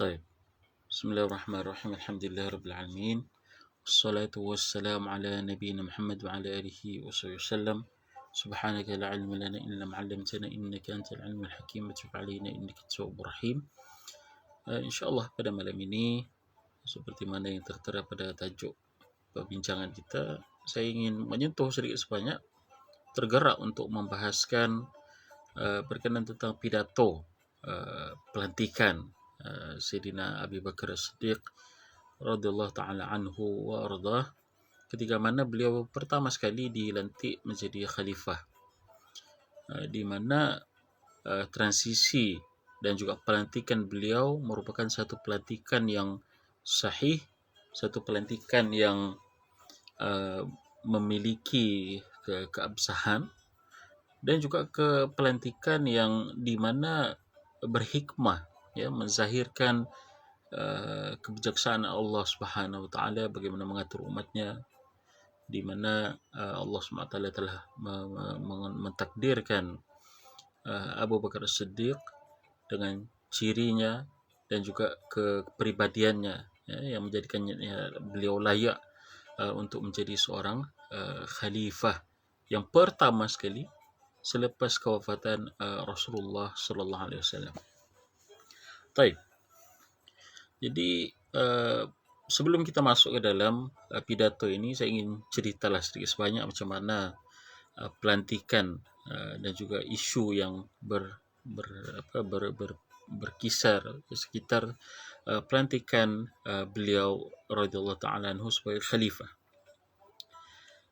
طيب. بسم الله الرحمن الرحيم. الحمد لله رب العالمين، والصلاة والسلام على نبينا محمد وعلى آله وصحبه وسلم. سبحانك لا علم لنا إلا ما علمتنا إنك أنت العليم الحكيم. وتب علينا إنك التواب الرحيم. InsyaAllah pada malam ini, seperti mana yang tertera pada tajuk perbincangan kita, saya ingin menyentuh sedikit sebanyak, tergerak untuk membahaskan berkenaan tentang pidato pelantikan Sayyidina Abu Bakar As-Siddiq radhiyallahu taala anhu wa ardah, ketika mana beliau pertama sekali dilantik menjadi khalifah, di mana transisi dan juga pelantikan beliau merupakan satu pelantikan yang sahih, satu pelantikan yang memiliki keabsahan, dan juga pelantikan yang di mana berhikmah, ya, menzahirkan kebijaksanaan Allah Subhanahu wa taala bagaimana mengatur umatnya, di mana Allah Subhanahu wa taala telah mentakdirkan Abu Bakar As-Siddiq dengan cirinya dan juga kepribadiannya, ya, yang menjadikannya beliau layak untuk menjadi seorang khalifah yang pertama sekali selepas kewafatan Rasulullah sallallahu alaihi wasallam. Baik. Jadi sebelum kita masuk ke dalam pidato ini, saya ingin ceritalah sedikit sebanyak macam mana pelantikan dan juga isu yang berkisar sekitar pelantikan beliau radhiyallahu taala anhu sebagai khalifah.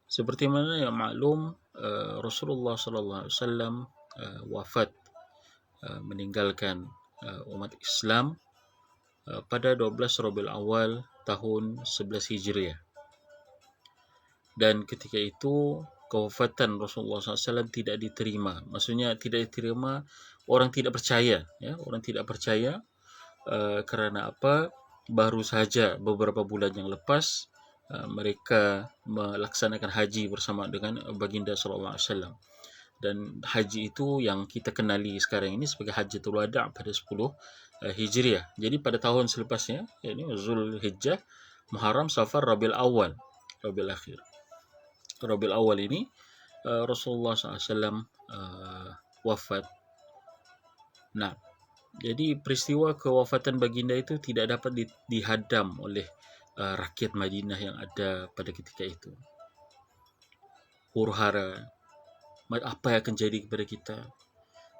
Seperti mana yang maklum, Rasulullah sallallahu alaihi wasallam wafat, meninggalkan umat Islam pada 12 Rabiul Awal tahun 11 Hijriah. Dan ketika itu kewafatan Rasulullah SAW tidak diterima. Maksudnya tidak diterima, orang tidak percaya, ya, orang tidak percaya kerana apa? Baru saja beberapa bulan yang lepas mereka melaksanakan haji bersama dengan baginda sallallahu alaihi wasallam. Dan haji itu yang kita kenali sekarang ini sebagai Hajjatul Wada' pada 10 Hijriah. Jadi pada tahun selepasnya, yakni Zulhijjah, Muharram, Safar, Rabiul Awal, Rabiul Akhir. Rabiul Awal ini Rasulullah SAW wafat. Nah, jadi peristiwa kewafatan baginda itu tidak dapat dihadam oleh rakyat Madinah yang ada pada ketika itu. Huru-hara, apa yang akan jadi kepada kita?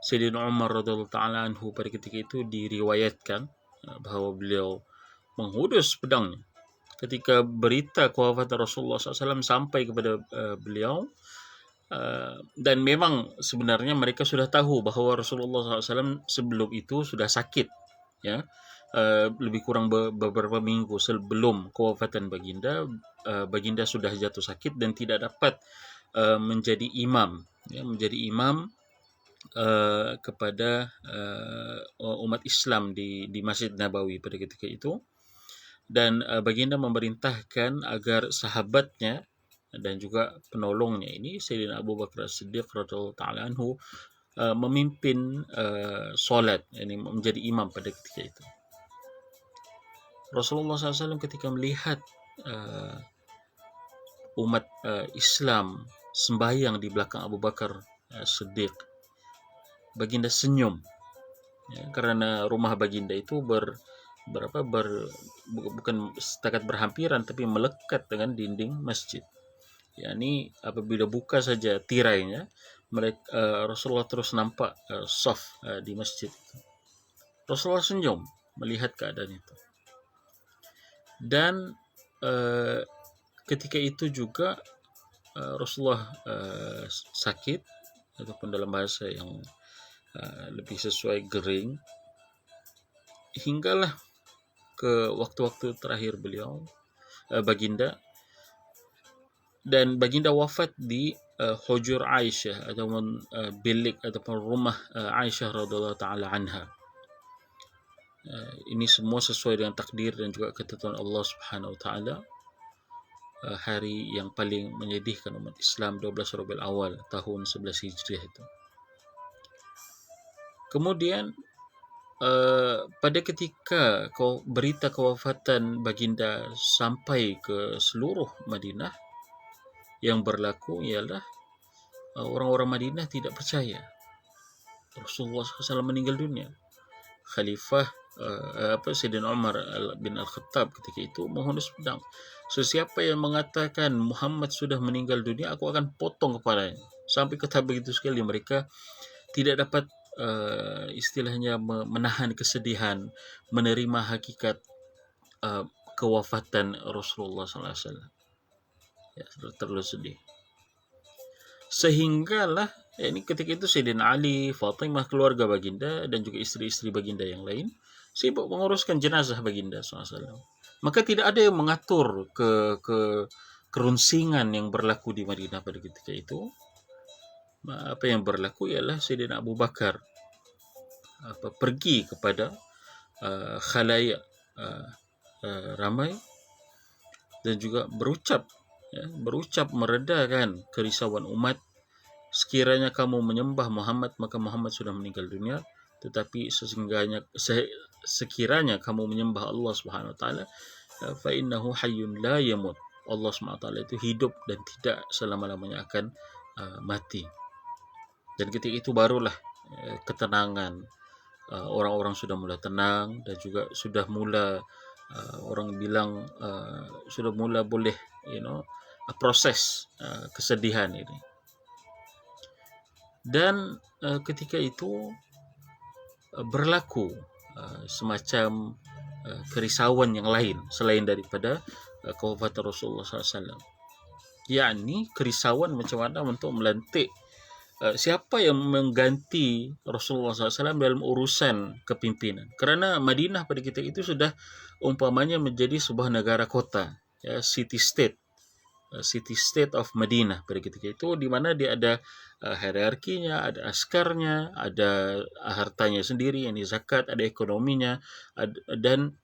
Sayyidina Umar radhiyallahu taala anhu pada ketika itu diriwayatkan bahawa beliau menghudus pedangnya ketika berita kewafatan Rasulullah SAW sampai kepada beliau, dan memang sebenarnya mereka sudah tahu bahawa Rasulullah SAW sebelum itu sudah sakit, ya, lebih kurang beberapa minggu sebelum kewafatan baginda. Baginda sudah jatuh sakit dan tidak dapat menjadi imam, ya, menjadi imam kepada umat Islam di Masjid Nabawi pada ketika itu. Dan baginda memerintahkan agar sahabatnya dan juga penolongnya ini, Sayyidina Abu Bakar As-Siddiq radhiyallahu taala anhu, memimpin solat, ini menjadi imam pada ketika itu. Rasulullah SAW ketika melihat umat Islam sembahyang di belakang Abu Bakar As-Siddiq, baginda senyum, ya, kerana rumah baginda itu bukan setakat berhampiran tapi melekat dengan dinding masjid. Yani apabila buka saja tirainya, Rasulullah terus nampak saf di masjid itu. Rasulullah senyum melihat keadaan itu. Dan ketika itu juga Rasulullah sakit, ataupun dalam bahasa yang lebih sesuai gering, hinggalah ke waktu-waktu terakhir beliau, baginda, dan baginda wafat di hujur Aisyah ataupun bilik ataupun rumah Aisyah radhiyallahu taala anha. Ini semua sesuai dengan takdir dan juga ketentuan Allah Subhanahu wa taala. Hari yang paling menyedihkan umat Islam, 12 Rabiul Awal tahun 11 Hijriah itu. Kemudian pada ketika berita kewafatan baginda sampai ke seluruh Madinah, yang berlaku ialah orang-orang Madinah tidak percaya Rasulullah SAW meninggal dunia. Khalifah Sayyidina Umar bin Al-Khattab ketika itu menghunus pedang. So, siapa yang mengatakan Muhammad sudah meninggal dunia, aku akan potong kepalanya. Sampai ke tahap begitu sekali mereka tidak dapat istilahnya menahan kesedihan, menerima hakikat kewafatan Rasulullah SAW. Ya, terlalu sedih. Sehinggalah ini ketika itu Sayyidina Ali, Fatimah, keluarga baginda dan juga istri-istri baginda yang lain sibuk menguruskan jenazah baginda SAW. Maka tidak ada yang mengatur kerunsingan yang berlaku di Madinah pada ketika itu. Apa yang berlaku ialah Sayyidina Abu Bakar pergi kepada khalayak ramai dan juga berucap meredakan kerisauan umat. Sekiranya kamu menyembah Muhammad, maka Muhammad sudah meninggal dunia. Tetapi sekiranya kamu menyembah Allah Subhanahu wa taala, fa innahu hayyun la yamut. Allah Subhanahu wa taala itu hidup dan tidak selama-lamanya akan mati. Dan ketika itu barulah ketenangan, orang-orang sudah mulai tenang dan juga sudah mula orang bilang sudah mula boleh proses kesedihan ini. Dan ketika itu berlaku semacam kerisauan yang lain selain daripada kewafatan Rasulullah SAW. Yakni kerisauan macam mana untuk melantik siapa yang mengganti Rasulullah SAW dalam urusan kepimpinan. Kerana Madinah pada ketika itu sudah umpamanya menjadi sebuah negara kota, ya, city state of Madinah pada ketika itu, di mana dia ada hierarkinya, ada askarnya, ada hartanya sendiri, ini zakat, ada ekonominya, dan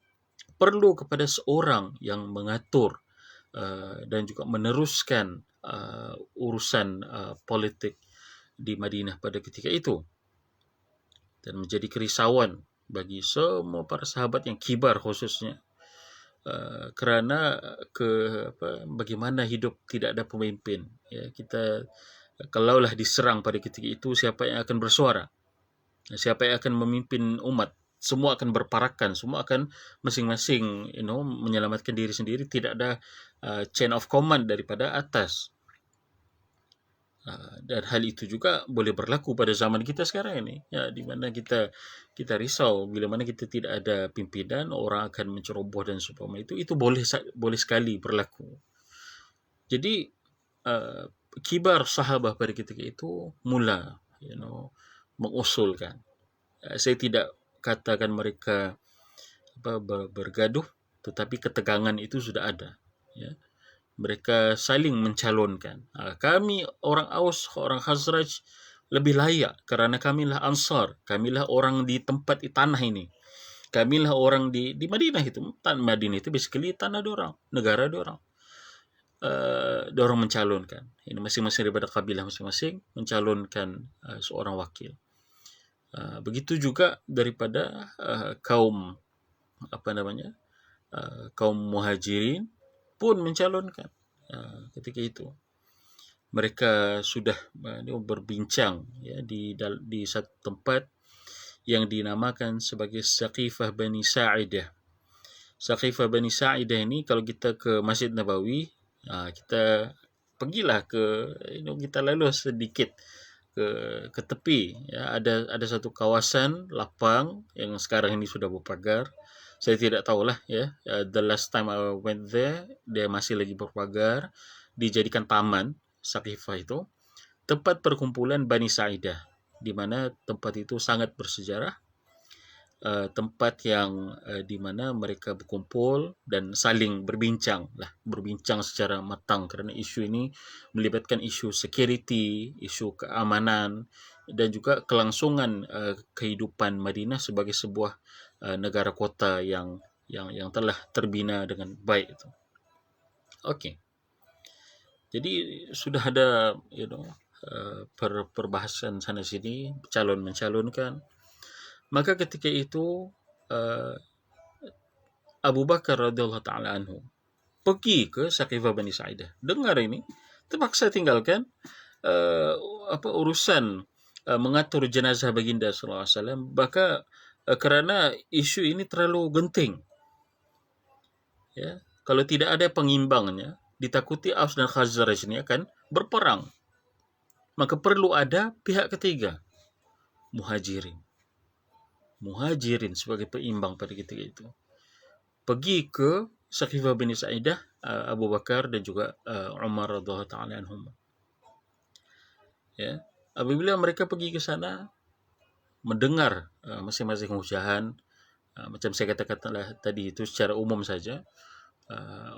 perlu kepada seorang yang mengatur dan juga meneruskan urusan politik di Madinah pada ketika itu. Dan menjadi kerisauan bagi semua para sahabat yang kibar khususnya. Kerana bagaimana hidup tidak ada pemimpin, ya, kita kalaulah diserang pada ketika itu, siapa yang akan bersuara, siapa yang akan memimpin umat, semua akan berparakan, semua akan masing-masing menyelamatkan diri sendiri, tidak ada chain of command daripada atas. Dan hal itu juga boleh berlaku pada zaman kita sekarang ini, ya, di mana kita risau bila mana kita tidak ada pimpinan, orang akan menceroboh dan seumpama itu boleh sekali berlaku. Jadi kibar sahabat pada ketika itu mula mengusulkan, saya tidak katakan mereka bergaduh, tetapi ketegangan itu sudah ada, ya. Mereka saling mencalonkan. Kami orang Aus, orang Khazraj lebih layak kerana kamilah Ansar, kamilah orang di tempat di tanah ini. Kamilah orang di Madinah itu. Madinah itu basically tanah diorang, negara diorang. Diorang mencalonkan. Ini masing-masing daripada kabilah masing-masing mencalonkan seorang wakil. Begitu juga daripada kaum kaum Muhajirin pun mencalonkan ketika itu. Mereka sudah berbincang, ya, di satu tempat yang dinamakan sebagai Saqifah Bani Sa'idah. Saqifah Bani Sa'idah ini, kalau kita ke Masjid Nabawi, kita pergilah kita lalu sedikit ke tepi, ya, ada satu kawasan lapang yang sekarang ini sudah berpagar. Saya tidak tahulah, ya, the last time I went there, dia masih lagi berpagar, dijadikan taman Saqifah itu, tempat perkumpulan Bani Sa'idah, di mana tempat itu sangat bersejarah, tempat yang di mana mereka berkumpul dan saling berbincang secara matang, kerana isu ini melibatkan isu security, isu keamanan dan juga kelangsungan kehidupan Madinah sebagai sebuah negara kota yang telah terbina dengan baik itu. Okey. Jadi sudah ada perbahasan sana sini, calon mencalonkan. Maka ketika itu uh, Abu Bakar radhiyallahu taala anhu pergi ke Saqifah Bani Sa'idah. Dengar ini, terpaksa tinggalkan uh, urusan mengatur jenazah baginda sallallahu alaihi wasallam, kerana isu ini terlalu genting. Ya, kalau tidak ada pengimbangnya, ditakuti Aus dan Khazraj ini akan berperang. Maka perlu ada pihak ketiga, Muhajirin. Muhajirin sebagai peimbang pada ketika itu. Pergi ke Saqifah bin Sa'idah, Abu Bakar dan juga Umar radhiyallahu taala anhum. Ya, apabila mereka pergi ke sana, mendengar masing-masing hujahan, macam saya katakan tadi itu secara umum saja.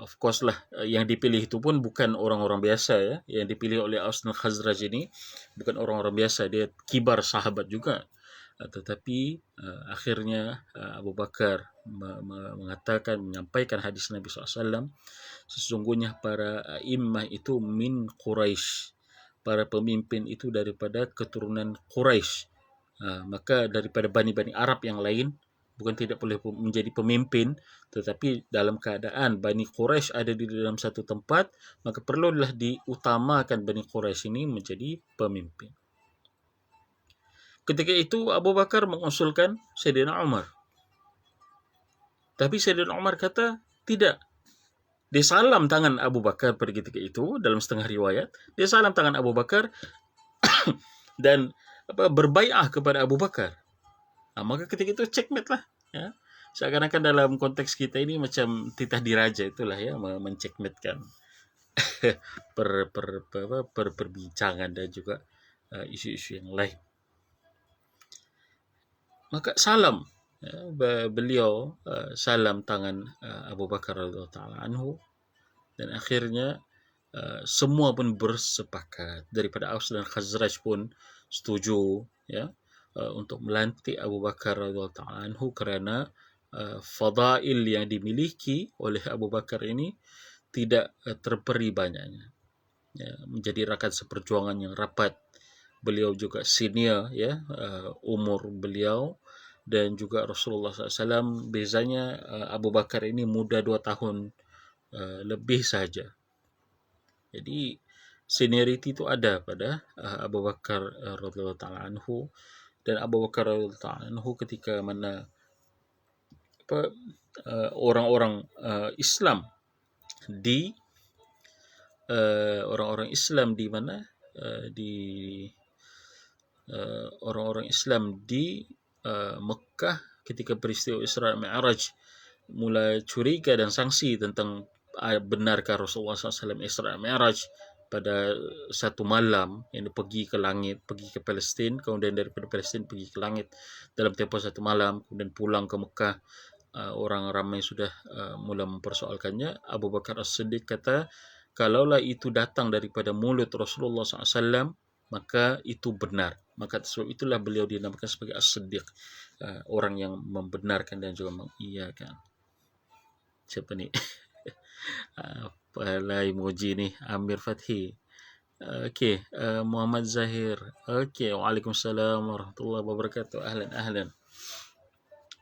Of course lah, yang dipilih itu pun bukan orang-orang biasa ya. Yang dipilih oleh Aus dan Khazraj ini bukan orang-orang biasa, dia kibar sahabat juga. Tetapi akhirnya Abu Bakar menyampaikan hadis Nabi SAW, sesungguhnya para immah itu min Quraisy, para pemimpin itu daripada keturunan Quraisy. Maka daripada bani-bani Arab yang lain bukan tidak boleh menjadi pemimpin, tetapi dalam keadaan Bani Quraisy ada di dalam satu tempat, maka perlulah diutamakan Bani Quraisy ini menjadi pemimpin. Ketika itu Abu Bakar mengusulkan Sayyidina Umar. Tapi Sayyidina Umar kata tidak. Dia salam tangan Abu Bakar pada ketika itu, dalam setengah riwayat. Dia salam tangan Abu Bakar dan berbai'ah kepada Abu Bakar. Maka ketika itu checkmate lah. Ya. Seakan-akan dalam konteks kita ini macam titah diraja itulah ya, mencekmetkan perbincangan dan juga isu-isu yang lain. Maka salam, ya, beliau salam tangan Abu Bakar radhiyallahu taala anhu, dan akhirnya semua pun bersepakat, daripada Aus dan Khazraj pun setuju ya untuk melantik Abu Bakar radhiyallahu taala anhu kerana fadail yang dimiliki oleh Abu Bakar ini tidak terperi banyaknya. Ya, menjadi rakan seperjuangan yang rapat. Beliau juga senior ya, umur beliau, dan juga Rasulullah SAW bezanya Abu Bakar ini muda 2 tahun lebih saja. Jadi seniority itu ada pada Abu Bakar radhiyallahu taala anhu, dan Abu Bakar radhiyallahu taala anhu ketika mana orang-orang Islam di orang-orang Islam di mana di orang-orang Islam di Mekah ketika peristiwa Isra Mi'raj mula curiga dan sangsi tentang benarkah Rasulullah SAW Isra Mi'raj pada satu malam, yang pergi ke langit, pergi ke Palestin, kemudian daripada Palestin pergi ke langit dalam tempoh satu malam, kemudian pulang ke Mekah. Orang ramai sudah mula mempersoalkannya. Abu Bakar As-Siddiq kata, kalaulah itu datang daripada mulut Rasulullah SAW, maka itu benar. Maka sebab itulah beliau dinamakan sebagai As-Siddiq, orang yang membenarkan dan juga mengiyakan. Siapa ni? Apalah emoji ni? Amir Fathi. Okey, Muhammad Zahir. Okey, waalaikumsalam warahmatullahi wabarakatuh. Ahlan.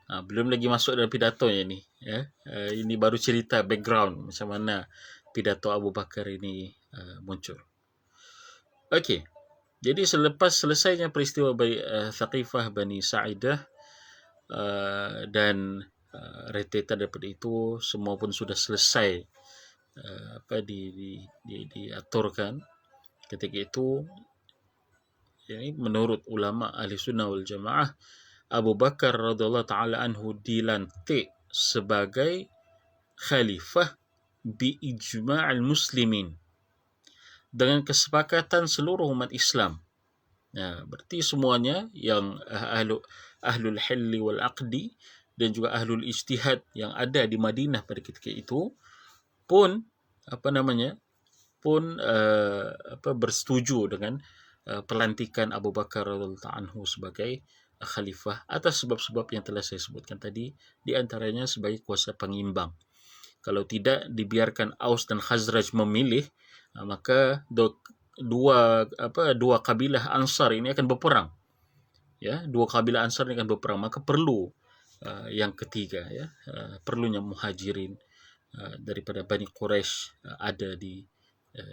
Belum lagi masuk dalam pidatonya ni ya. Ini baru cerita background macam mana pidato Abu Bakar ini muncul. Okey. Jadi selepas selesainya peristiwa Thaqifah Bani Sa'idah dan rentetan daripada itu, semua pun sudah selesai diaturkan. Ketika itu, ini menurut ulama ahli sunnah wal jamaah, Abu Bakar radhiyallahu taala anhu dilantik sebagai khalifah bi ijma'il muslimin, dengan kesepakatan seluruh umat Islam. Ya, berarti semuanya yang ahlul hilli wal aqdi dan juga ahlul ijtihad yang ada di Madinah pada ketika itu pun bersetuju dengan pelantikan Abu Bakar radhiyallahu anhu sebagai khalifah atas sebab-sebab yang telah saya sebutkan tadi, di antaranya sebagai kuasa pengimbang. Kalau tidak dibiarkan Aus dan Khazraj memilih, maka dua kabilah Ansar ini akan berperang. ya, dua kabilah Ansar ini akan berperang, maka perlu yang ketiga, ya, perlunya Muhajirin daripada Bani Quraisy ada di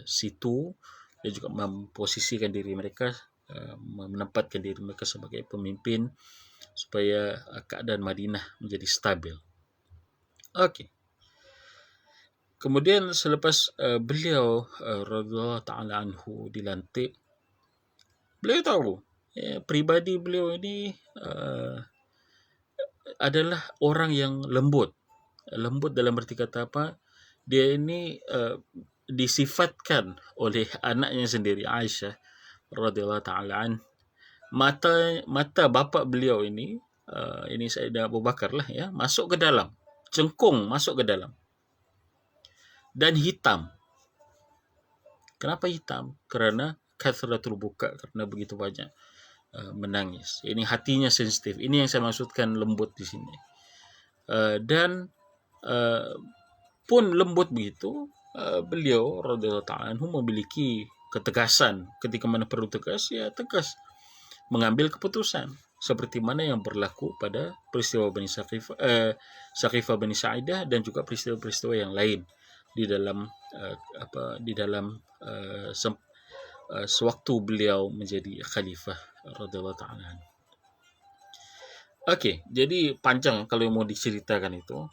situ, dan juga memposisikan diri mereka, menempatkan diri mereka sebagai pemimpin supaya keadaan Madinah menjadi stabil. Okey. Kemudian selepas beliau radhiyallahu taala anhu dilantik, beliau tahu pribadi beliau ini adalah orang yang lembut. Lembut dalam arti kata apa? Dia ini disifatkan oleh anaknya sendiri, Aisyah radhiyallahu taala an, mata bapa beliau ini Sayyidina Abu Bakar lah, ya, masuk ke dalam, cengkung masuk ke dalam, dan hitam. Kenapa hitam? Kerana kathratul buka, kerana begitu banyak menangis. Ini hatinya sensitif. Ini yang saya maksudkan lembut di sini. Dan pun lembut begitu, beliau radhiyallahu ta'ala anhu memiliki ketegasan. Ketika mana perlu tegas, ya tegas mengambil keputusan, seperti mana yang berlaku pada peristiwa Bani Saqifah Bani Sa'idah, dan juga peristiwa-peristiwa yang lain di dalam sewaktu beliau menjadi khalifah radhiyallahu ta'ala. Okey, jadi panjang kalau mau diceritakan itu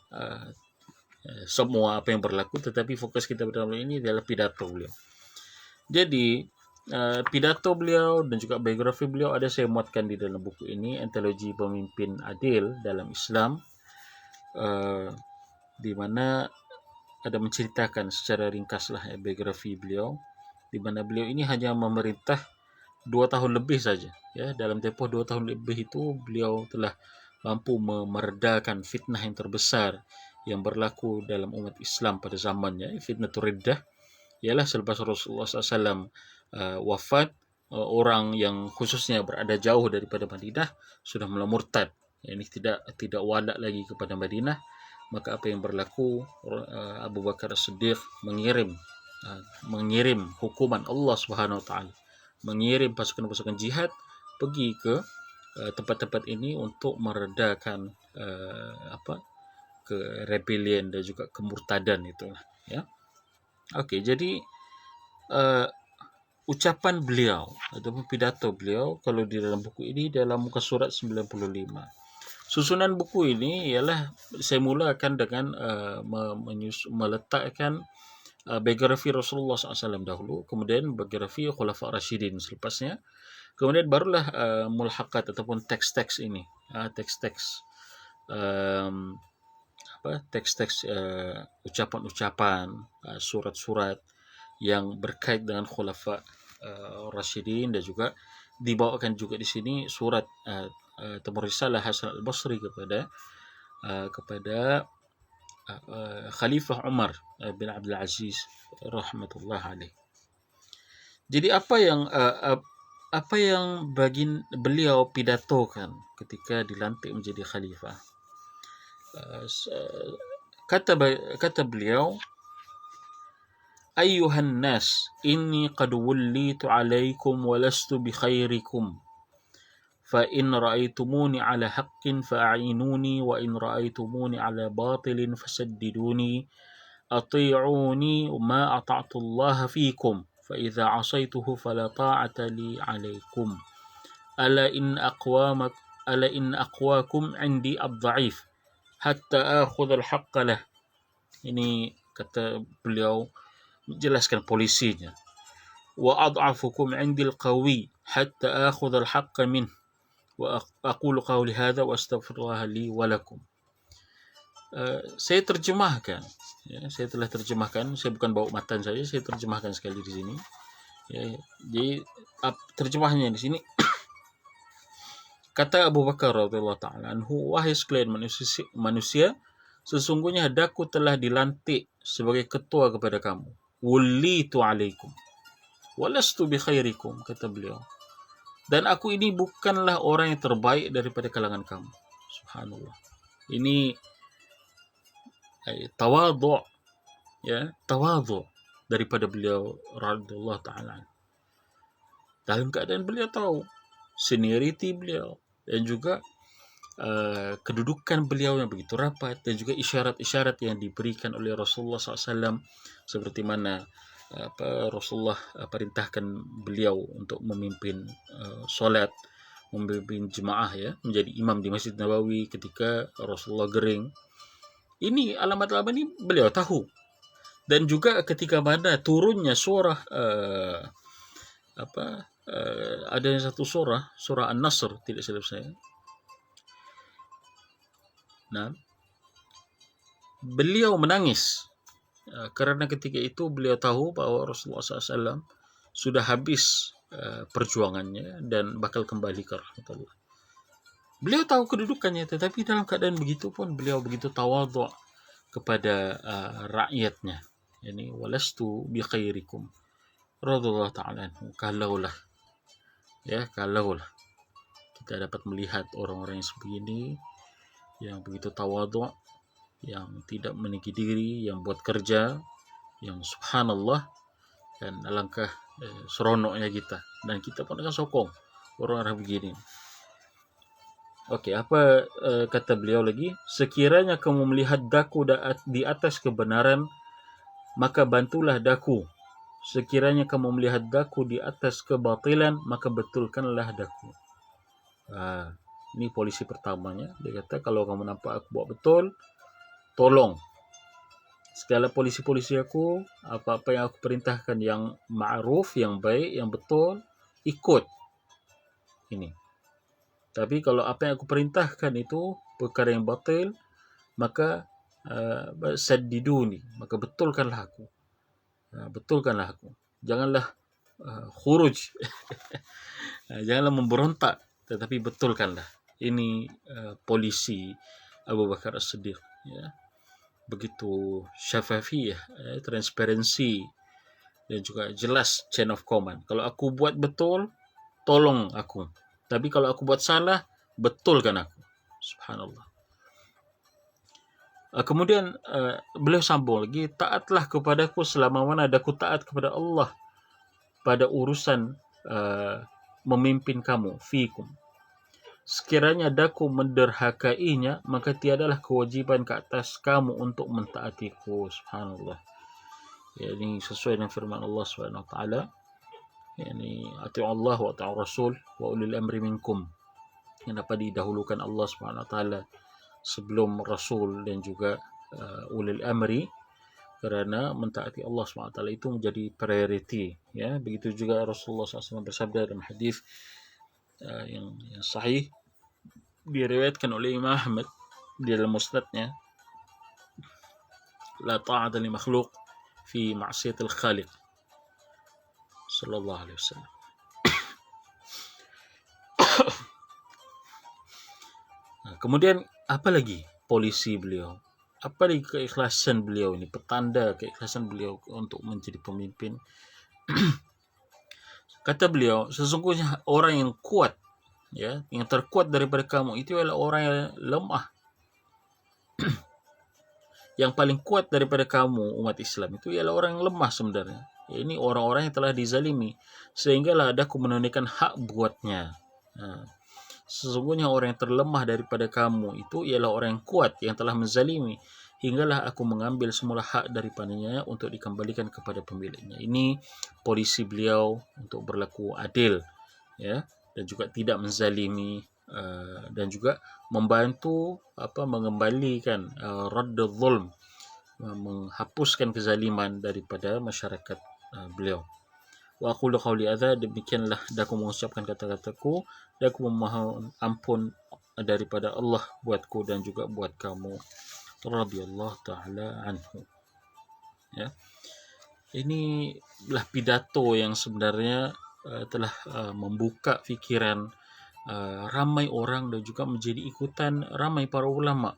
semua apa yang berlaku, tetapi fokus kita pada ini adalah pidato beliau. Jadi pidato beliau dan juga biografi beliau ada saya muatkan di dalam buku ini, Antologi Pemimpin Adil dalam Islam, di mana ada menceritakan secara ringkaslah biografi beliau, di mana beliau ini hanya memerintah 2 tahun lebih saja, ya. Dalam tempoh 2 tahun lebih itu beliau telah mampu meredakan fitnah yang terbesar yang berlaku dalam umat Islam pada zamannya, fitnatul riddah, ialah selepas Rasulullah SAW wafat, orang yang khususnya berada jauh daripada Madinah sudah mula murtad, ini tidak wala lagi kepada Madinah. Maka apa yang berlaku, Abu Bakar As-Siddiq mengirim hukuman Allah Subhanahu wa taala, mengirim pasukan-pasukan jihad pergi ke tempat-tempat ini untuk meredakan ke rebellion dan juga kemurtadan itulah, ya. Okey, jadi ucapan beliau ataupun pidato beliau kalau di dalam buku ini dalam muka surat 95. Susunan buku ini ialah saya mulakan dengan meletakkan biografi Rasulullah SAW dahulu, kemudian biografi Khulafa Rashidin selepasnya, kemudian barulah mulhaqat ataupun teks-teks ini, teks-teks ucapan-ucapan, surat-surat yang berkait dengan Khulafa Rashidin, dan juga dibawakan juga di sini surat risalah Hasan al-Basri kepada Khalifah Umar bin Abdul Aziz rahmatullah alaih. Jadi apa yang beliau pidatokan ketika dilantik menjadi khalifah? Kata beliau, Ayyuhan nas, inni qad wullitu alaikum wa lastu bi khairikum. فإن رأيتموني على حق فأعينوني وإن رأيتموني على باطل فسددوني أطيعوني ما أطعت الله فيكم فإذا عصيته فلا طاعة لي عليكم ألا إن أقواكم عندي الضعيف حتى آخذ الحق له. Ini kata beliau menjelaskan polisinya. وأضعفكم عندي القوي حتى آخذ الحق منه وأقول قولي هذا وأستغفر الله لي ولكم. Saya terjemahkan, ya, saya telah terjemahkan, saya bukan bawa matan saya terjemahkan sekali di sini, ya. Jadi terjemahnya di sini kata Abu Bakar radhiyallahu ta'ala anhu, wahai sekalian manusia, sesungguhnya hadaku telah dilantik sebagai ketua kepada kamu, wullitu alaikum walastu bi khairikum, kata beliau, dan aku ini bukanlah orang yang terbaik daripada kalangan kamu. Subhanallah. Ini tawadhu', ya, tawadhu' daripada beliau radhiyallahu ta'ala. Dalam keadaan beliau tahu seniority beliau, dan juga kedudukan beliau yang begitu rapat, dan juga isyarat-isyarat yang diberikan oleh Rasulullah SAW, seperti mana Rasulullah perintahkan beliau untuk memimpin solat, memimpin jemaah, ya, menjadi imam di Masjid Nabawi ketika Rasulullah gering. Ini alamat-alamat ini beliau tahu. Dan juga ketika mana turunnya surah ada satu surah An-Nasr, tidak silap saya. Nah, beliau menangis karena ketika itu beliau tahu bahwa Rasulullah SAW sudah habis perjuangannya dan bakal kembali ke rahmatullah. Beliau tahu kedudukannya, tetapi dalam keadaan begitu pun beliau begitu tawadhu kepada rakyatnya. Yani walastu bi khairikum radhiyallahu ta'ala anhu. Kalaulah kita dapat melihat orang-orang yang sebegini, yang begitu tawadhu, yang tidak meninggi diri, yang buat kerja, yang subhanallah, dan alangkah seronoknya kita, dan kita pun akan sokong orang-orang begini. Oke, apa kata beliau lagi? Sekiranya kamu melihat daku di atas kebenaran, maka bantulah daku. Sekiranya kamu melihat daku di atas kebatilan, maka betulkanlah daku. Ini polisi pertamanya. Dia kata, kalau kamu nampak aku buat betul, tolong. Segala polisi-polisi aku, apa-apa yang aku perintahkan yang ma'ruf, yang baik, yang betul, ikut. Ini. Tapi kalau apa yang aku perintahkan itu perkara yang batil, maka saddiduni, maka betulkanlah aku. Betulkanlah aku. Janganlah khuruj. Janganlah memberontak, tetapi betulkanlah. Ini polisi Abu Bakar As-Siddiq, ya. Begitu syafafiyah, transparansi, dan juga jelas chain of command. Kalau aku buat betul, tolong aku. Tapi kalau aku buat salah, betulkan aku. Subhanallah. Kemudian beliau sambung lagi, taatlah kepadaku selama mana aku taat kepada Allah pada urusan memimpin kamu, fikum. Sekiranya daku menderhakainya, maka tiadalah kewajiban ke atas kamu untuk mentaatiku. Subhanallah. Ya, ini sesuai dengan firman Allah Subhanahu wa taala. Yani ati'u Allah wa ati'u Rasul wa ulil amri minkum. Yang dapat didahulukan Allah Subhanahu wa taala sebelum Rasul dan juga ulil amri, kerana mentaati Allah Subhanahu wa taala itu menjadi priority, ya. Begitu juga Rasulullah SAW bersabda dalam hadis yang sahih, diriwayatkan oleh Imam Ahmad di dalam musnadnya, la ta'ata li makhluq fi ma'siyatil khaliq sallallahu alaihi wasallam. Kemudian apa lagi polisi beliau? Apa lagi keikhlasan beliau ini? Petanda keikhlasan beliau untuk menjadi pemimpin. Kata beliau, sesungguhnya orang yang kuat, ya, yang terkuat daripada kamu itu adalah orang yang lemah. Yang paling kuat daripada kamu umat Islam itu ialah orang yang lemah sebenarnya. Ini orang-orang yang telah dizalimi, sehinggalah aku menunaikan hak buatnya. Sesungguhnya orang yang terlemah daripada kamu itu ialah orang yang kuat yang telah menzalimi, hinggalah aku mengambil semula hak daripadanya untuk dikembalikan kepada pemiliknya. Ini polisi beliau untuk berlaku adil, ya, dan juga tidak menzalimi, dan juga membantu mengembalikan raddul zulm, menghapuskan kezaliman daripada masyarakat beliau. Wa aqulu qawli hadza, demikianlah aku mengucapkan kata-kataku, dan aku memohon ampun daripada Allah buatku dan juga buat kamu, radhiyallahu taala anhu. Ya. Inilah pidato yang sebenarnya telah membuka fikiran ramai orang dan juga menjadi ikutan ramai para ulama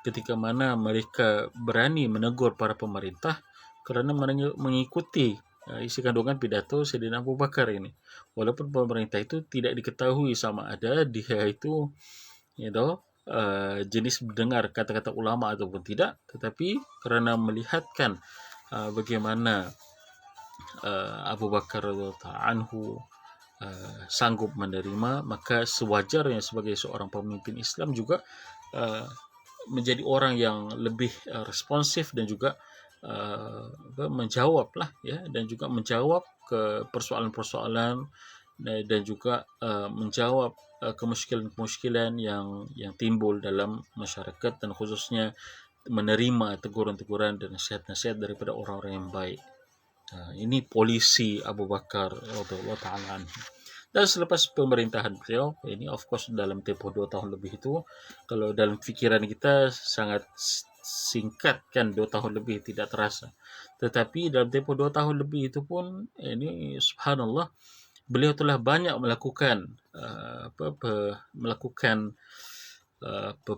ketika mana mereka berani menegur para pemerintah kerana mengikuti isi kandungan pidato Sayyidina Abu Bakar ini. Walaupun pemerintah itu tidak diketahui sama ada dia itu jenis mendengar kata-kata ulama ataupun tidak, tetapi kerana melihatkan bagaimana Abu Bakar radhiyallahu anhu sanggup menerima, maka sewajarnya sebagai seorang pemimpin Islam juga menjadi orang yang lebih responsif dan juga menjawab lah ya, dan juga menjawab ke persoalan-persoalan dan juga menjawab kemusykilan-kemusykilan yang timbul dalam masyarakat, dan khususnya menerima teguran-teguran dan nasihat-nasihat daripada orang-orang yang baik. Ini polisi Abu Bakar radhiyallahu taala anhu. Dan selepas pemerintahan beliau, ini of course dalam tempoh 2 tahun lebih itu, kalau dalam pikiran kita sangat singkat kan, 2 tahun lebih tidak terasa. Tetapi dalam tempoh 2 tahun lebih itu pun, ini subhanallah, beliau telah banyak melakukan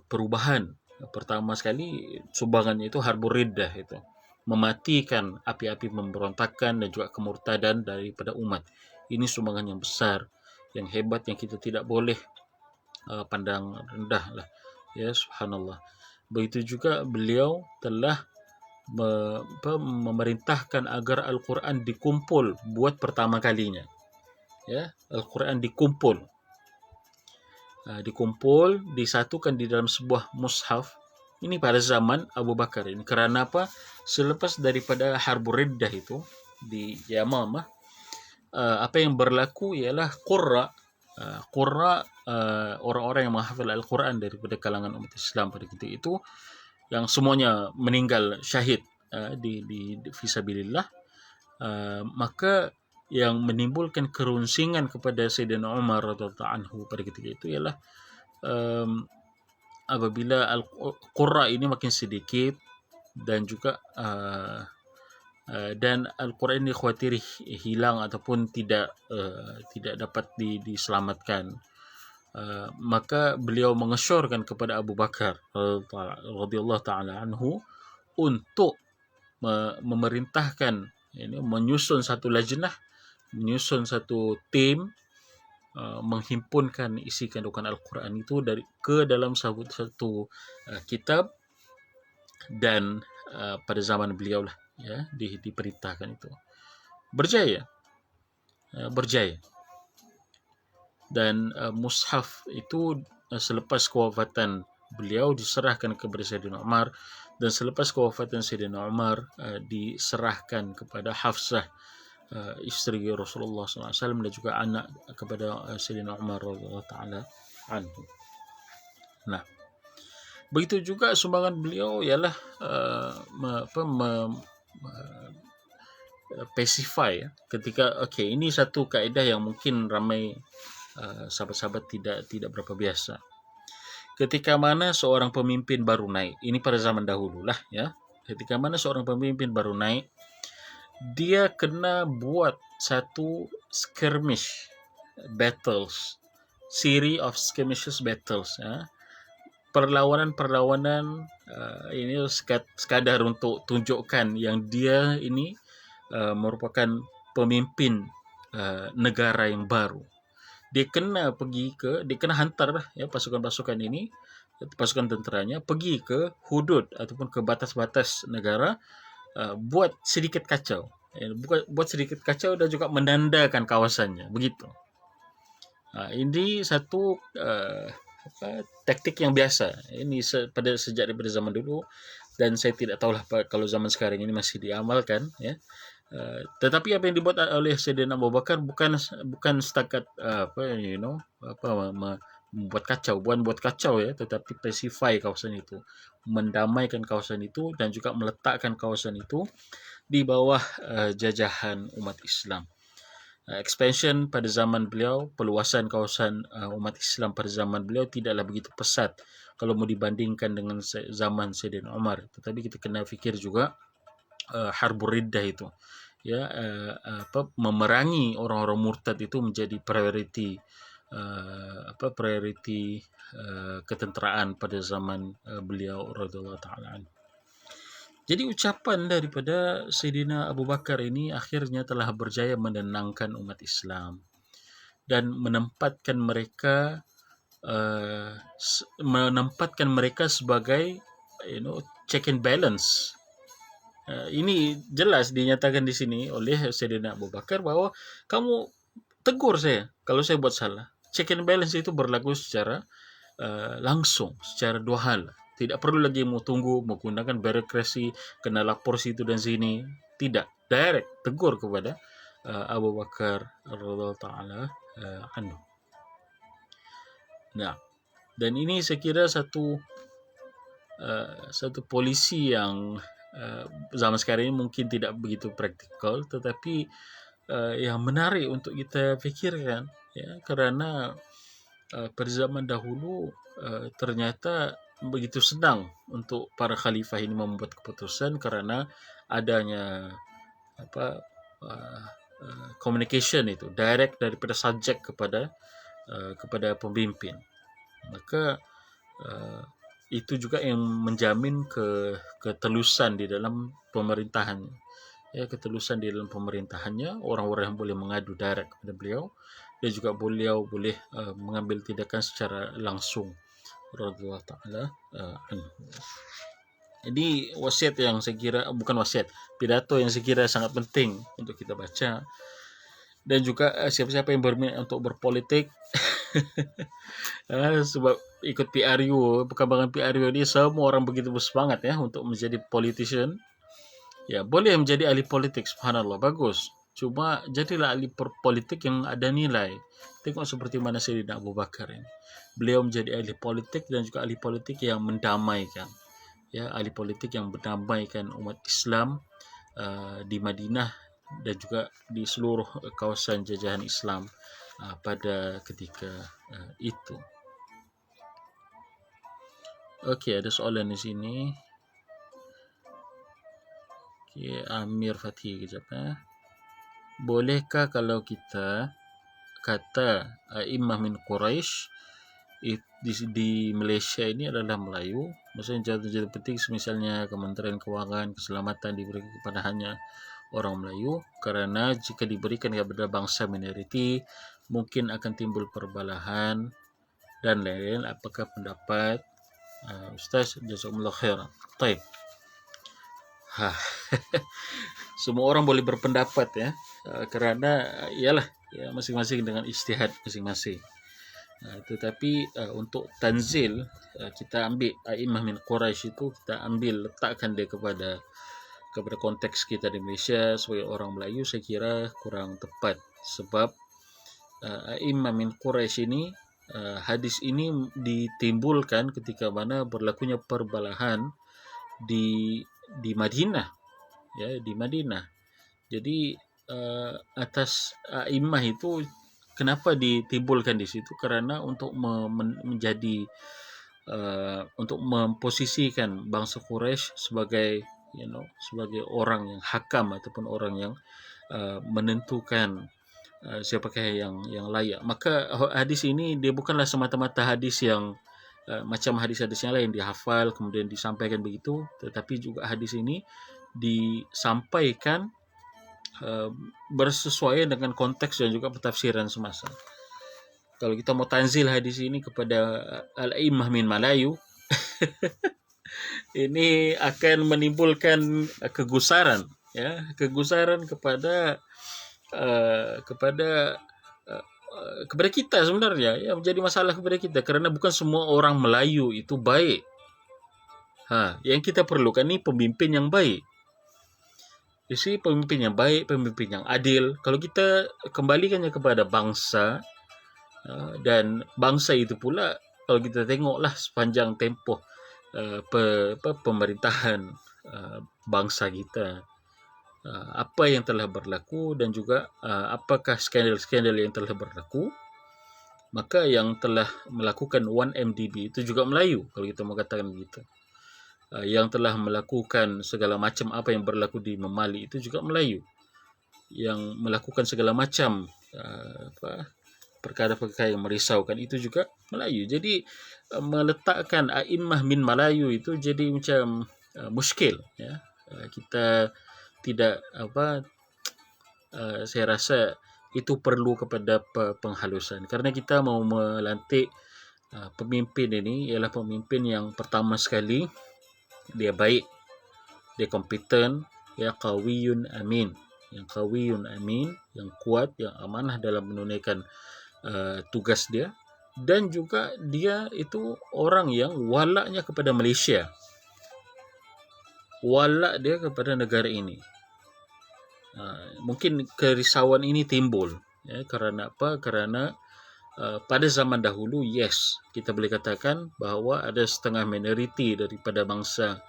perubahan. Pertama sekali, sumbangannya itu Harbur Riddah, itu mematikan api-api pemberontakan dan juga kemurtadan daripada umat. Ini sumbangan yang besar, yang hebat, yang kita tidak boleh pandang rendah lah ya, subhanallah. Begitu juga beliau telah memerintahkan agar Al-Quran dikumpul buat pertama kalinya ya. Al-Quran dikumpul disatukan di dalam sebuah mushaf. Ini pada zaman Abu Bakar ini. Kerana apa? Selepas daripada Harbur Riddah itu di Yamamah, apa yang berlaku ialah qurra orang-orang yang menghafal Al-Quran daripada kalangan umat Islam pada ketika itu, yang semuanya meninggal syahid di fisabilillah. Maka yang menimbulkan kerunsingan kepada Sayyidina Umar radhiyallahu anhu pada ketika itu ialah apabila Al-Qurra ini makin sedikit, dan juga dan Al-Quran ini khawatir hilang ataupun tidak dapat diselamatkan, maka beliau mengesyorkan kepada Abu Bakar radhiyallahu taala anhu untuk memerintahkan ini, menyusun satu lajnah, menyusun satu tim, menghimpunkan isi kandungan Al-Quran itu ke dalam satu kitab, dan pada zaman beliau lah ya diperintahkan itu. Berjaya. Dan mushaf itu selepas kewafatan beliau diserahkan kepada Sayyidina Umar, dan selepas kewafatan Sayyidina Umar diserahkan kepada Hafsah, isteri Rasulullah SAW, dan juga anak kepada Sayyidina Umar radhiyallahu taala anhu. Nah, begitu juga sumbangan beliau ialah pacify ya. Ketika ini satu kaedah yang mungkin ramai sahabat-sahabat tidak berapa biasa. Ketika mana seorang pemimpin baru naik, ini pada zaman dahulu lah ya. Ketika mana seorang pemimpin baru naik, dia kena buat satu skirmish battles, series of skirmishes battles ya. Perlawanan ini sekadar untuk tunjukkan yang dia ini merupakan pemimpin negara yang baru. Dia kena hantar ya pasukan-pasukan ini, pasukan tenteranya pergi ke hudud ataupun ke batas-batas negara, buat sedikit kacau dan juga menandakan kawasannya, begitu. Ini satu taktik yang biasa. Ini sejak daripada zaman dulu, dan saya tidak tahulah kalau zaman sekarang ini masih diamalkan ya. Tetapi apa yang dibuat oleh Sayyidina Abu Bakar bukan setakat membuat kacau, bukan buat kacau ya, tetapi pacify kawasan itu, mendamaikan kawasan itu, dan juga meletakkan kawasan itu di bawah jajahan umat Islam. Expansion pada zaman beliau, peluasan kawasan umat Islam pada zaman beliau tidaklah begitu pesat kalau mau dibandingkan dengan zaman Sayyidina Umar. Tetapi kita kena fikir juga Harbur Riddah itu ya, memerangi orang-orang murtad itu menjadi priority ketenteraan pada zaman beliau radhiyallahu taala anhu. Jadi ucapan daripada Sayyidina Abu Bakar ini akhirnya telah berjaya menenangkan umat Islam dan menempatkan mereka sebagai check and balance. Ini jelas dinyatakan di sini oleh Sayyidina Abu Bakar bahwa kamu tegur saya kalau saya buat salah. Check and balance itu berlaku secara langsung, secara dua hal. Tidak perlu lagi mau tunggu menggunakan birokrasi, kena lapor situ dan sini. Tidak, direct tegur kepada Abu Bakar radhiyallahu taala anhu. Nah, dan ini saya kira satu polisi yang zaman sekarang ini mungkin tidak begitu praktikal, tetapi yang menarik untuk kita fikirkan, ya, karena pada zaman dahulu ternyata begitu senang untuk para khalifah ini membuat keputusan karena adanya communication itu direct daripada subjek kepada pemimpin. Maka itu juga yang menjamin ketelusan di dalam pemerintahannya. Ya, ketelusan di dalam pemerintahannya, orang-orang yang boleh mengadu direct kepada beliau, dan juga beliau boleh mengambil tindakan secara langsung radhiyallahu taala anhu. Jadi wasiat yang saya kira, bukan wasiat, pidato yang saya kira sangat penting untuk kita baca. Dan juga siapa-siapa yang berminat untuk berpolitik sebab ikut PRU, perkembangan PRU ini semua orang begitu bersemangat ya untuk menjadi politician. Ya, boleh menjadi ahli politik, subhanallah, bagus. Cuma jadilah ahli politik yang ada nilai. Tengok seperti mana Sayyidina Abu Bakar ini. Beliau menjadi ahli politik dan juga ahli politik yang mendamaikan. Ya, ahli politik yang mendamaikan umat Islam di Madinah dan juga di seluruh kawasan jajahan Islam pada ketika itu. Okey, ada soalan di sini. Okey, Amir Fatih kejap Bolehkah kalau kita kata A'immah min Quraisy di Malaysia ini adalah Melayu? Maksudnya jabatan-jabatan penting misalnya Kementerian Kewangan, Keselamatan diberikan kepada hanya orang Melayu, kerana jika diberikan kepada bangsa minoriti mungkin akan timbul perbalahan dan lain-lain. Apakah pendapat Ustaz? Jazakumullah khairan. Baik. Semua orang boleh berpendapat ya, kerana ialah ya, masing-masing dengan ijtihad masing-masing. Tetapi untuk tanzil, kita ambil A'immah min Quraisy itu, kita ambil letakkan dia kepada konteks kita di Malaysia sebagai orang Melayu, saya kira kurang tepat. Sebab A'immah min Quraisy ini, hadis ini ditimbulkan ketika mana berlakunya perbalahan di Madinah, ya, di Madinah. Jadi atas A'immah itu kenapa ditimbulkan di situ? Karena untuk menjadi untuk memposisikan bangsa Quraisy sebagai sebagai orang yang hakam ataupun orang yang menentukan siapakah yang layak. Maka hadis ini dia bukanlah semata-mata hadis yang macam hadis-hadis yang lain dihafal kemudian disampaikan begitu, tetapi juga hadis ini disampaikan bersesuaian dengan konteks dan juga pentafsiran semasa. Kalau kita mau tanzil hadis ini kepada al-a'immah min Melayu, ini akan menimbulkan kegusaran, ya, kegusaran kepada kita sebenarnya, ya, menjadi masalah kepada kita kerana bukan semua orang Melayu itu baik. Yang kita perlukan ni pemimpin yang baik. Jadi pemimpin yang baik, pemimpin yang adil. Kalau kita kembalikannya kepada bangsa, dan bangsa itu pula, kalau kita tengoklah sepanjang tempoh pemerintahan bangsa kita, apa yang telah berlaku dan juga apakah skandal-skandal yang telah berlaku, maka yang telah melakukan 1MDB itu juga Melayu, kalau kita mau katakan begitu. Yang telah melakukan segala macam apa yang berlaku di Memali itu juga Melayu. Yang melakukan segala macam perkara-perkara yang merisaukan itu juga Melayu. Jadi meletakkan A'immah min Melayu itu jadi macam muskil, ya. Kita tidak saya rasa itu perlu kepada penghalusan, kerana kita mau melantik pemimpin ini ialah pemimpin yang pertama sekali dia baik, dia kompeten, ya, qawiyun amin, yang qawiyun amin, yang kuat, yang amanah dalam menunaikan tugas dia, dan juga dia itu orang yang walaknya kepada Malaysia, walak dia kepada negara ini. Mungkin kerisauan ini timbul ya, kerana apa? Kerana pada zaman dahulu, yes, kita boleh katakan bahawa ada setengah minoriti daripada bangsa,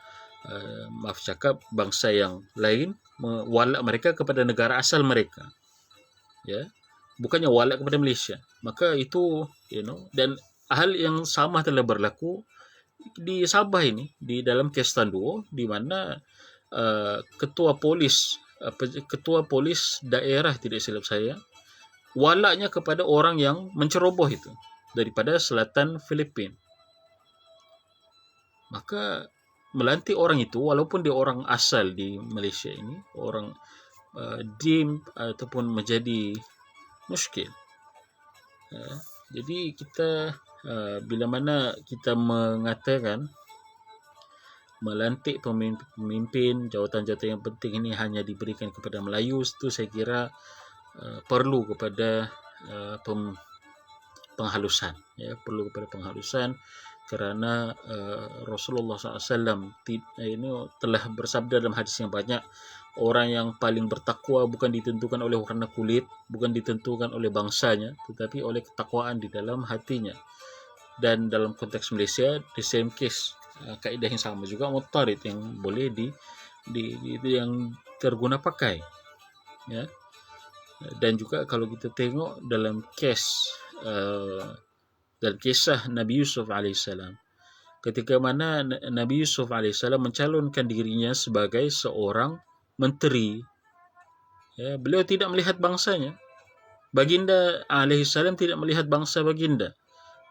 maaf cakap, bangsa yang lain walak mereka kepada negara asal mereka, ya, bukannya walak kepada Malaysia. Maka itu, dan hal yang sama telah berlaku di Sabah ini, di dalam kes Tanduo, di mana ketua polis daerah, tidak silap saya, walaknya kepada orang yang menceroboh itu daripada selatan Filipina. Maka melantik orang itu, walaupun dia orang asal di Malaysia ini, orang dim ataupun menjadi muskil. Jadi kita bila mana kita mengatakan melantik pemimpin, jawatan-jawatan yang penting ini hanya diberikan kepada Melayu, itu saya kira perlu kepada penghalusan, ya, perlu kepada penghalusan, kerana Rasulullah SAW ini telah bersabda dalam hadis yang banyak, orang yang paling bertakwa bukan ditentukan oleh warna kulit, bukan ditentukan oleh bangsanya, tetapi oleh ketakwaan di dalam hatinya. Dan dalam konteks Malaysia, the same case, kaedah yang sama juga mutarid yang boleh yang terguna pakai, ya. Dan juga kalau kita tengok dalam dalam kisah Nabi Yusuf alaihissalam, ketika mana Nabi Yusuf alaihissalam mencalonkan dirinya sebagai seorang menteri, ya, beliau tidak melihat bangsanya. Baginda alaihissalam tidak melihat bangsa baginda.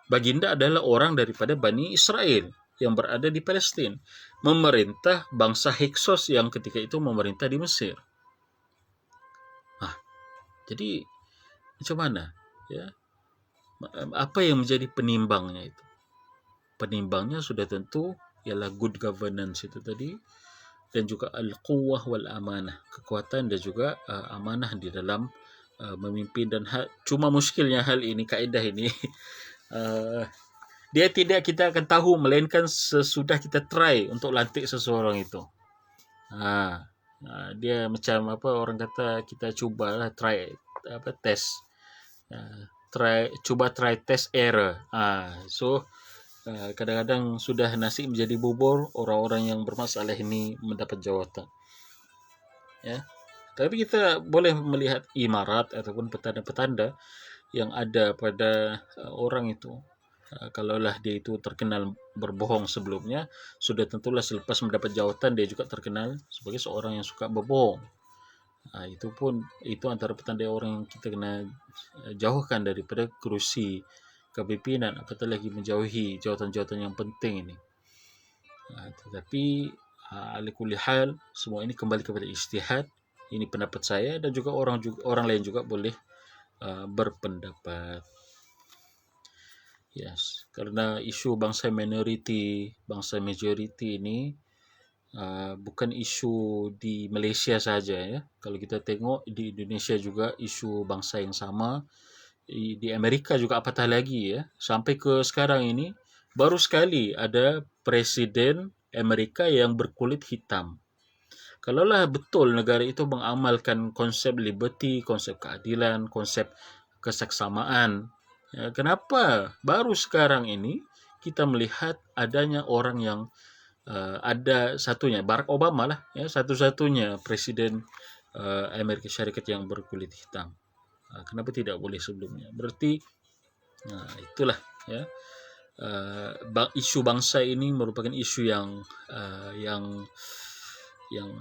Baginda adalah orang daripada Bani Israel yang berada di Palestin, memerintah bangsa Hyksos yang ketika itu memerintah di Mesir. Jadi macam mana, ya? Apa yang menjadi penimbangnya itu? Penimbangnya sudah tentu ialah good governance itu tadi, dan juga al-quwwah wal amanah, kekuatan dan juga amanah di dalam memimpin. Dan cuma muskilnya hal ini, kaedah ini dia tidak kita akan tahu melainkan sesudah kita try untuk lantik seseorang itu. Dia macam apa orang kata, kita cubalah try test, try test error. So kadang-kadang sudah nasi menjadi bubur, orang-orang yang bermasalah ini mendapat jawatan, ya. Tapi kita boleh melihat imarat ataupun petanda-petanda yang ada pada orang itu. Kalaulah dia itu terkenal berbohong sebelumnya, sudah tentulah selepas mendapat jawatan dia juga terkenal sebagai seorang yang suka berbohong. Itu antara petanda orang yang kita kena jauhkan daripada kerusi kepimpinan, apatah lagi menjauhi jawatan-jawatan yang penting ini. Tetapi ala kulli hal, semua ini kembali kepada ijtihad. Ini pendapat saya, dan juga orang lain juga boleh berpendapat. Yes, karena isu bangsa minoriti, bangsa majoriti ini bukan isu di Malaysia saja, ya. Kalau kita tengok di Indonesia juga isu bangsa yang sama, di Amerika juga apatah lagi, ya. Sampai ke sekarang ini baru sekali ada presiden Amerika yang berkulit hitam. Kalaulah betul negara itu mengamalkan konsep liberty, konsep keadilan, konsep kesaksamaan, ya, kenapa baru sekarang ini kita melihat adanya orang yang ada satunya, Barack Obama lah, ya, satu-satunya presiden Amerika Syarikat yang berkulit hitam. Kenapa tidak boleh sebelumnya? Berarti itulah, ya, isu bangsa ini merupakan isu yang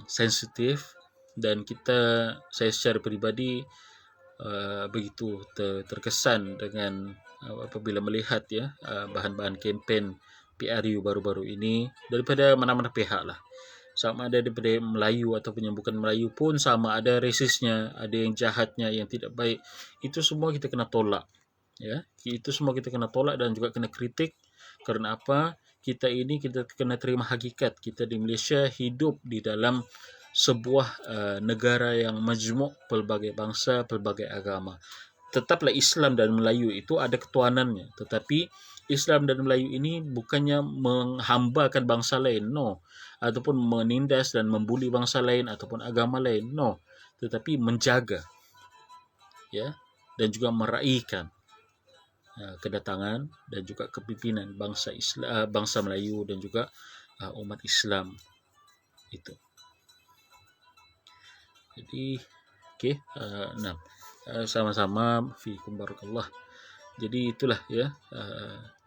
sensitif, dan saya secara peribadi begitu terkesan dengan apabila melihat, ya, bahan-bahan kempen PRU baru-baru ini daripada mana-mana pihak lah, sama ada daripada Melayu ataupun yang bukan Melayu pun sama, ada rasisnya, ada yang jahatnya, yang tidak baik. Itu semua kita kena tolak, ya, itu semua kita kena tolak dan juga kena kritik. Kerana apa? Kita kena terima hakikat, kita di Malaysia hidup di dalam sebuah negara yang majmuk pelbagai bangsa, pelbagai agama. Tetaplah Islam dan Melayu itu ada ketuhanannya, tetapi Islam dan Melayu ini bukannya menghambakan bangsa lain, no, ataupun menindas dan membuli bangsa lain ataupun agama lain, no, tetapi menjaga, ya, dan juga meraihkan kedatangan dan juga kepimpinan bangsa Islam, bangsa Melayu dan juga umat Islam itu. Jadi, okey, nah, sama-sama fiikum barakallah. Jadi itulah ya,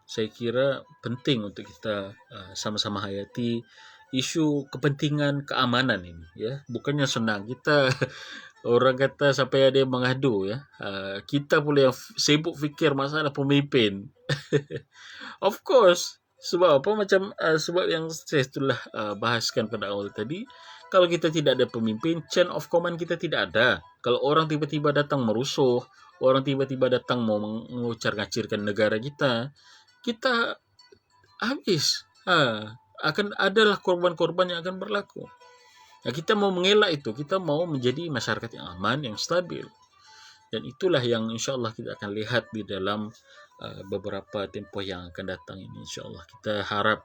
saya kira penting untuk kita sama-sama hayati isu kepentingan keamanan ini, ya. Bukannya senang kita orang kata sampai ada yang mengadu, ya. Kita pula yang sibuk fikir masalah pemimpin. Of course, sebab apa, macam sebab yang saya telah bahaskan pada awal tadi, kalau kita tidak ada pemimpin, chain of command kita tidak ada. Kalau orang tiba-tiba datang merusuh, orang tiba-tiba datang mau mengucar-ngacirkan negara kita habis. Akan adalah korban-korban yang akan berlaku. Nah, kita mau mengelak itu, kita mau menjadi masyarakat yang aman, yang stabil. Dan itulah yang insyaAllah kita akan lihat di dalam beberapa tempoh yang akan datang ini. InsyaAllah kita harap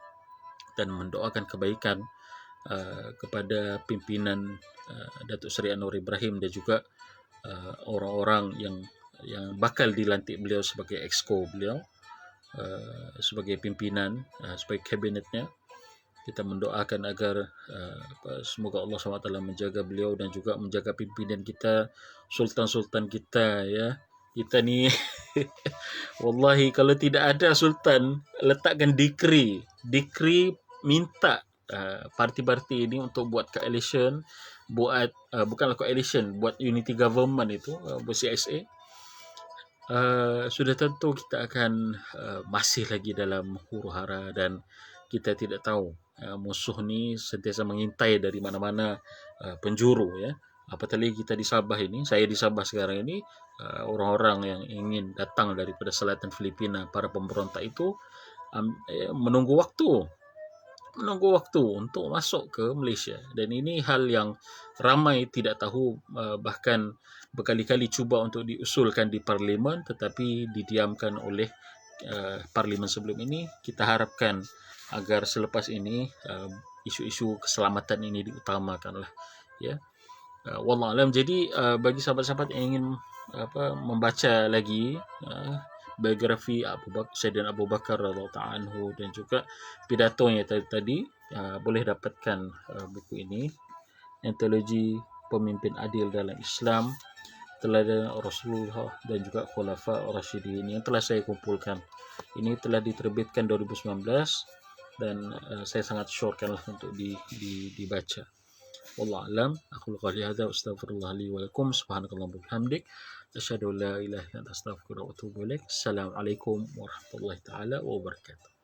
dan mendoakan kebaikan kepada pimpinan Datuk Seri Anwar Ibrahim dan juga orang-orang yang bakal dilantik beliau sebagai exco beliau, sebagai pimpinan, sebagai kabinetnya. Kita mendoakan agar semoga Allah SWT menjaga beliau dan juga menjaga pimpinan kita, sultan-sultan kita, ya. Kita ni wallahi kalau tidak ada sultan, letakkan dekri minta parti-parti ini untuk buat coalition, buat bukanlah coalition, buat unity government itu, buat CSA. Sudah tentu kita akan masih lagi dalam huru-hara dan kita tidak tahu musuh ni sentiasa mengintai dari mana-mana penjuru, ya. Apatah lagi kita di Sabah ini, saya di Sabah sekarang ini, orang-orang yang ingin datang daripada selatan Filipina, para pemberontak itu menunggu waktu untuk masuk ke Malaysia. Dan ini hal yang ramai tidak tahu, bahkan berkali-kali cuba untuk diusulkan di parlimen tetapi didiamkan oleh parlimen sebelum ini. Kita harapkan agar selepas ini isu-isu keselamatan ini diutamakanlah, ya. Wallahu alam. Jadi bagi sahabat-sahabat yang ingin membaca lagi biografi Sayyidina Abu Bakar radhiyallahu ta'ala anhu dan juga pidatonya tadi, boleh dapatkan buku ini, Antologi Pemimpin Adil dalam Islam, Teladan Rasulullah dan juga Khulafa Rasyidin, yang telah saya kumpulkan. Ini telah diterbitkan 2019 dan saya sangat syorkanlah untuk dibaca. Wallahu a'lam. Aku qouli hadza wa astaghfirullah li wa lakum. Subhanakallahumma wa bihamdik, asyhadu an la ilaha illa anta, astaghfiruka wa atubu ilaik. Assalamualaikum warahmatullahi taala wabarakatuh.